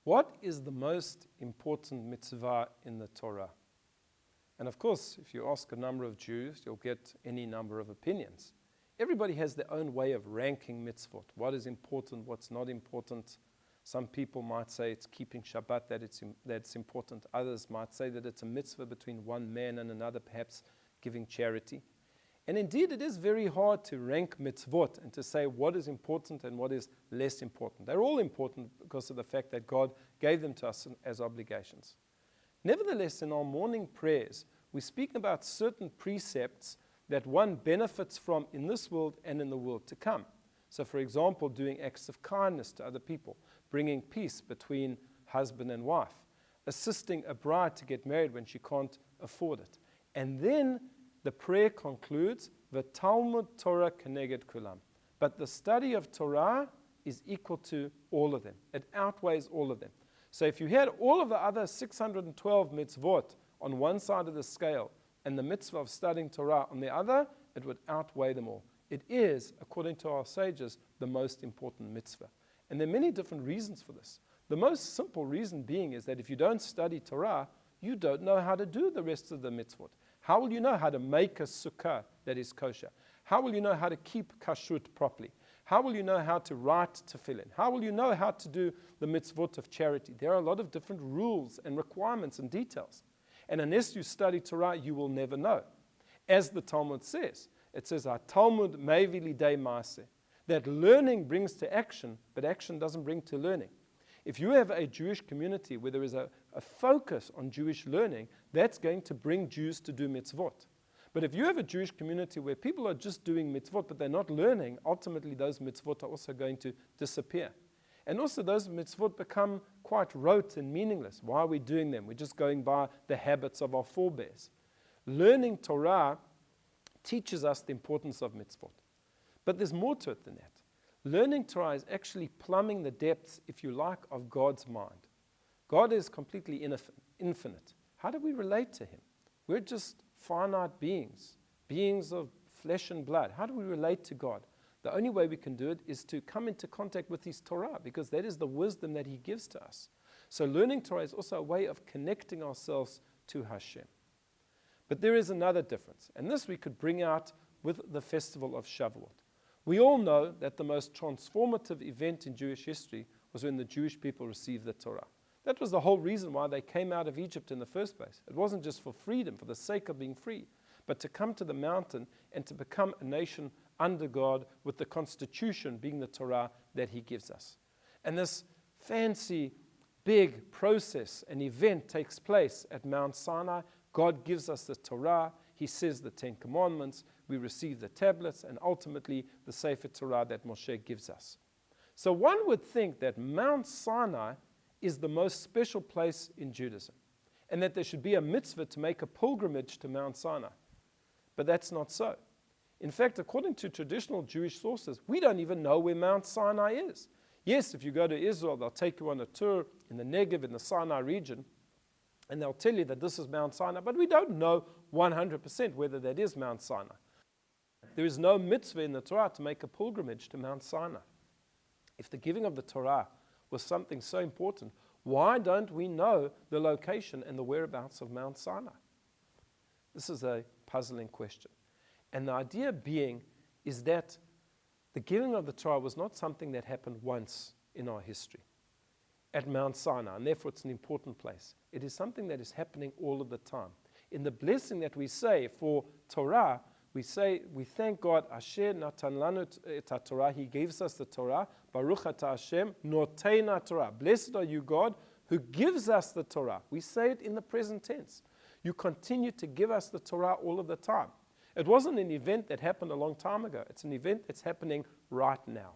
What is the most important mitzvah in the Torah? And of course, if you ask a number of Jews, you'll get any number of opinions. Everybody has their own way of ranking mitzvot. What is important, what's not important. Some people might say it's keeping Shabbat, that's important. Others might say that it's a mitzvah between one man and another, perhaps giving charity. And indeed, it is very hard to rank mitzvot and to say what is important and what is less important. They're all important because of the fact that God gave them to us as obligations. Nevertheless, in our morning prayers, we speak about certain precepts that one benefits from in this world and in the world to come. So, for example, doing acts of kindness to other people, bringing peace between husband and wife, assisting a bride to get married when she can't afford it. And then the prayer concludes, V'talmud Torah keneged kulam. But the study of Torah is equal to all of them. It outweighs all of them. So if you had all of the other 612 mitzvot on one side of the scale and the mitzvah of studying Torah on the other, it would outweigh them all. It is, according to our sages, the most important mitzvah. And there are many different reasons for this. The most simple reason being is that if you don't study Torah, you don't know how to do the rest of the mitzvot. How will you know how to make a sukkah that is kosher? How will you know how to keep kashrut properly? How will you know how to write tefillin? How will you know how to do the mitzvot of charity? There are a lot of different rules and requirements and details. And unless you study Torah, you will never know. As the Talmud says, it says, Talmud mevi lidei maaseh, that learning brings to action, but action doesn't bring to learning. If you have a Jewish community where there is a focus on Jewish learning, that's going to bring Jews to do mitzvot. But if you have a Jewish community where people are just doing mitzvot, but they're not learning, ultimately those mitzvot are also going to disappear. And also those mitzvot become quite rote and meaningless. Why are we doing them? We're just going by the habits of our forebears. Learning Torah teaches us the importance of mitzvot. But there's more to it than that. Learning Torah is actually plumbing the depths, if you like, of God's mind. God is completely infinite. How do we relate to Him? We're just finite beings, beings of flesh and blood. How do we relate to God? The only way we can do it is to come into contact with His Torah, because that is the wisdom that He gives to us. So learning Torah is also a way of connecting ourselves to Hashem. But there is another difference, and this we could bring out with the festival of Shavuot. We all know that the most transformative event in Jewish history was when the Jewish people received the Torah. That was the whole reason why they came out of Egypt in the first place. It wasn't just for freedom, for the sake of being free, but to come to the mountain and to become a nation under God with the constitution being the Torah that He gives us. And this fancy, big process and event takes place at Mount Sinai. God gives us the Torah. He says the Ten Commandments. We receive the tablets and ultimately the Sefer Torah that Moshe gives us. So one would think that Mount Sinai is the most special place in Judaism and that there should be a mitzvah to make a pilgrimage to Mount Sinai. But that's not so. In fact, according to traditional Jewish sources, we don't even know where Mount Sinai is. Yes, if you go to Israel, they'll take you on a tour in the Negev, in the Sinai region, and they'll tell you that this is Mount Sinai, but we don't know 100% whether that is Mount Sinai. There is no mitzvah in the Torah to make a pilgrimage to Mount Sinai. If the giving of the Torah was something so important, why don't we know the location and the whereabouts of Mount Sinai? This is a puzzling question. And the idea being is that the giving of the Torah was not something that happened once in our history at Mount Sinai, and therefore it's an important place. It is something that is happening all of the time. In the blessing that we say for Torah, we thank God, Asher natan lanu et Torah, He gives us the Torah, Baruch atah Hashem, noteina Torah. Blessed are you, God, who gives us the Torah. We say it in the present tense. You continue to give us the Torah all of the time. It wasn't an event that happened a long time ago. It's an event that's happening right now.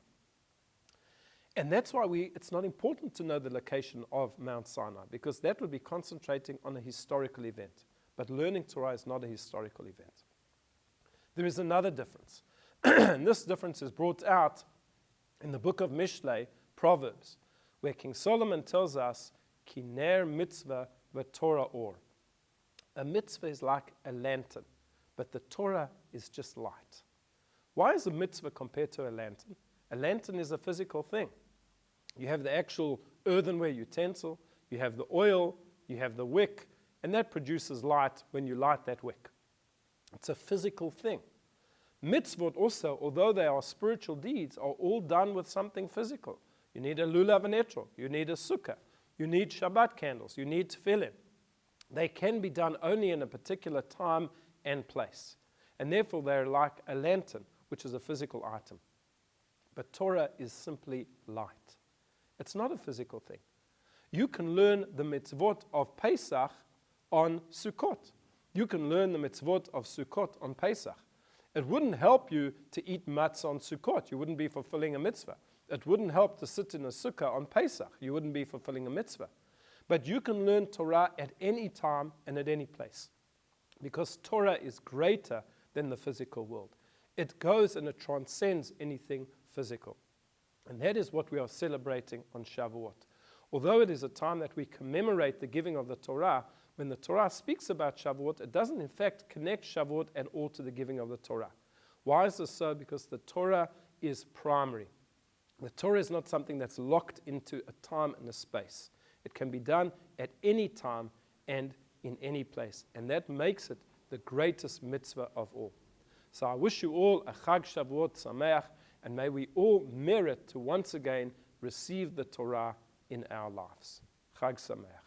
And that's why it's not important to know the location of Mount Sinai, because that would be concentrating on a historical event. But learning Torah is not a historical event. There is another difference. And this difference is brought out in the book of Mishlei, Proverbs, where King Solomon tells us, Ki ner mitzvah v'Torah or. A mitzvah is like a lantern, but the Torah is just light. Why is a mitzvah compared to a lantern? A lantern is a physical thing. You have the actual earthenware utensil, you have the oil, you have the wick, and that produces light when you light that wick. It's a physical thing. Mitzvot also, although they are spiritual deeds, are all done with something physical. You need a lulav and etrog, you need a sukkah, you need Shabbat candles, you need tefillin. They can be done only in a particular time and place. And therefore they're like a lantern, which is a physical item. But Torah is simply light. It's not a physical thing. You can learn the mitzvot of Pesach on Sukkot. You can learn the mitzvot of Sukkot on Pesach. It wouldn't help you to eat matzah on Sukkot. You wouldn't be fulfilling a mitzvah. It wouldn't help to sit in a sukkah on Pesach. You wouldn't be fulfilling a mitzvah. But you can learn Torah at any time and at any place, because Torah is greater than the physical world. It goes and it transcends anything physical. And that is what we are celebrating on Shavuot. Although it is a time that we commemorate the giving of the Torah, when the Torah speaks about Shavuot, it doesn't in fact connect Shavuot at all to the giving of the Torah. Why is this so? Because the Torah is primary. The Torah is not something that's locked into a time and a space. It can be done at any time and in any place. And that makes it the greatest mitzvah of all. So I wish you all a Chag Shavuot Sameach, and may we all merit to once again receive the Torah in our lives. Chag Sameach.